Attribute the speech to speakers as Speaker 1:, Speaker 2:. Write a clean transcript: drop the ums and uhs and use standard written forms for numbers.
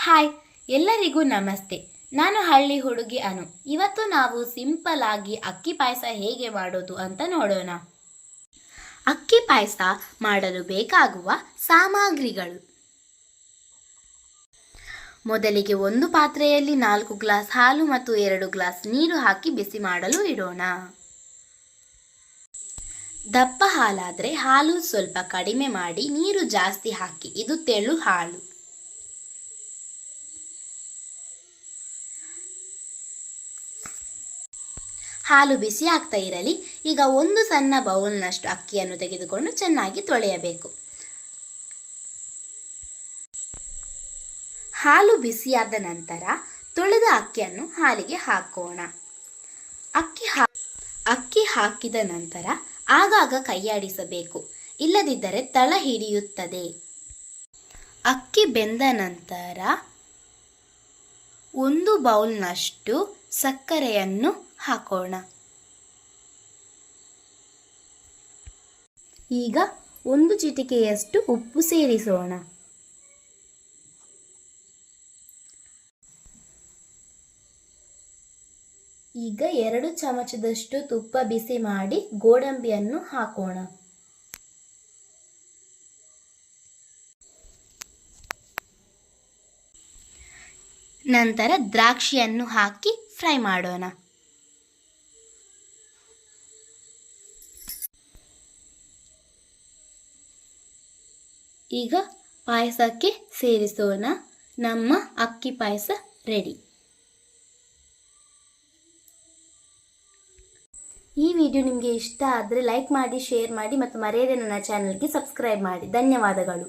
Speaker 1: Hi, ಎಲ್ಲರಿಗೂ ನಮಸ್ತೆ. ನಾನು ಹಳ್ಳಿ ಹುಡುಗಿ ಅನು. ಇವತ್ತು ನಾವು ಸಿಂಪಲ್ ಆಗಿ ಅಕ್ಕಿ ಪಾಯಸ ಹೇಗೆ ಮಾಡೋದು ಅಂತ ನೋಡೋಣ. ಅಕ್ಕಿ ಪಾಯಸ ಮಾಡಲು ಬೇಕಾಗುವ ಸಾಮಗ್ರಿಗಳು: ಮೊದಲಿಗೆ ಒಂದು ಪಾತ್ರೆಯಲ್ಲಿ 4 ಗ್ಲಾಸ್ ಹಾಲು ಮತ್ತು 2 ಗ್ಲಾಸ್ ನೀರು ಹಾಕಿ ಬಿಸಿ ಮಾಡಲು ಇಡೋಣ. ದಪ್ಪ ಹಾಲಾದರೆ ಹಾಲು ಸ್ವಲ್ಪ ಕಡಿಮೆ ಮಾಡಿ ನೀರು ಜಾಸ್ತಿ ಹಾಕಿ. ಇದು ತೆಳು ಹಾಲು. ಹಾಲು ಬಿಸಿ ಆಗ್ತಾ ಇರಲಿ. ಈಗ ಒಂದು ಸಣ್ಣ ಬೌಲ್ನಷ್ಟು ಅಕ್ಕಿಯನ್ನು ತೆಗೆದುಕೊಂಡು ಚೆನ್ನಾಗಿ ತೊಳೆಯಬೇಕು. ಹಾಲು ಬಿಸಿಯಾದ ನಂತರ ತೊಳೆದ ಅಕ್ಕಿಯನ್ನು ಹಾಲಿಗೆ ಹಾಕೋಣ. ಅಕ್ಕಿ ಹಾಕಿದ ನಂತರ ಆಗಾಗ ಕೈಯಾಡಿಸಬೇಕು, ಇಲ್ಲದಿದ್ದರೆ ತಳ ಹಿಡಿಯುತ್ತದೆ. ಅಕ್ಕಿ ಬೆಂದ ನಂತರ 1 ಬೌಲ್ನಷ್ಟು ಸಕ್ಕರೆಯನ್ನು ಹಾಕೋಣ. ಈಗ 1 ಚಿಟಿಕೆಯಷ್ಟು ಉಪ್ಪು ಸೇರಿಸೋಣ. ಈಗ 2 ಚಮಚದಷ್ಟು ತುಪ್ಪ ಬಿಸಿ ಮಾಡಿ ಗೋಡಂಬಿಯನ್ನು ಹಾಕೋಣ. ನಂತರ ದ್ರಾಕ್ಷಿಯನ್ನು ಹಾಕಿ ಫ್ರೈ ಮಾಡೋಣ. ಈಗ ಪಾಯಸಕ್ಕೆ ಸೇರಿಸೋಣ. ನಮ್ಮ ಅಕ್ಕಿ ಪಾಯಸ ರೆಡಿ. ಈ ವಿಡಿಯೋ ನಿಮಗೆ ಇಷ್ಟ ಆದರೆ ಲೈಕ್ ಮಾಡಿ, ಶೇರ್ ಮಾಡಿ ಮತ್ತು ಮರೆಯದೆ ನನ್ನ ಚಾನಲ್ಗೆ ಸಬ್ಸ್ಕ್ರೈಬ್ ಮಾಡಿ. ಧನ್ಯವಾದಗಳು.